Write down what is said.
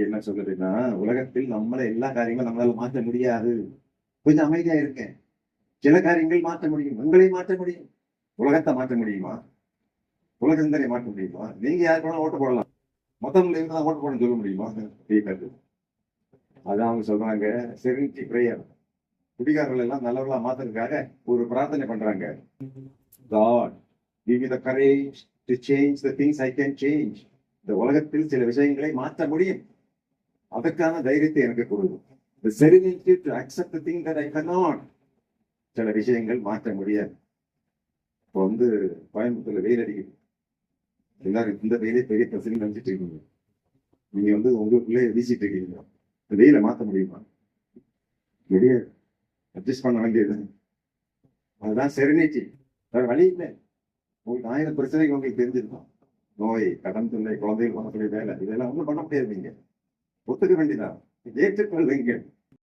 என்ன சொல்லுதுன்னா, உலகத்தில் நம்மள எல்லா காரியங்களும் நம்மளால மாற்ற முடியாது. கொஞ்சம் அமைதியா இருக்கேன். சில காரியங்கள் மாற்ற முடியும். உங்களை மாற்ற முடியும். உலகத்தை மாற்ற முடியுமா? உலக சிந்தனை மாற்ற முடியுமா? நீங்க யாருக்கு வேணா ஓட்டு போடலாம். மத்தவங்களை தான் ஓட்டு போடணும்னு சொல்ல முடியுமா? கேட்காது. அதான் அவங்க சொல்றாங்க, செரினிட்டி பிரேயர். குடிகாரர்கள் எல்லாம் நல்லவர்களா மாத்துறதுக்காக ஒரு பிரார்த்தனை பண்றாங்க. God, give me the courage to change the things I can change. இந்த உலகத்தில் சில விஷயங்களை மாற்ற முடியும். அதற்கான தைரியத்தை எனக்கு கொடுக்கும். The serenity to accept the thing that I cannot. சில விஷயங்கள் மாற்ற முடியாது. இப்போ கோயம்புத்தூர்ல வெயில் அடிக்குது. எல்லாரும் இந்த வெயிலே பெரிய பிரச்சனை நினைச்சிட்டு இருக்கீங்க. நீங்க உங்களுக்குள்ளே வீசிட்டு இருக்கீங்க. இந்த வெயில மாற்ற முடியுமா? முடியாது. அட்ஜஸ்ட் பண்ண வேண்டியது. அதுதான் செரினிட்டி. வேற வழி இல்லை. உங்களுக்கு 1000 பிரச்சனைகள் உங்களுக்கு தெரிஞ்சிருக்கும். நோய், கடன் தொல்லை, குழந்தைகள் பண்ணக்கூடிய வேலை, இதெல்லாம் ஒன்றும் பண்ண முடியாது. நீங்க ஒத்துக்க வேண்டியதான். ஏற்றுக்கொள்வீங்க.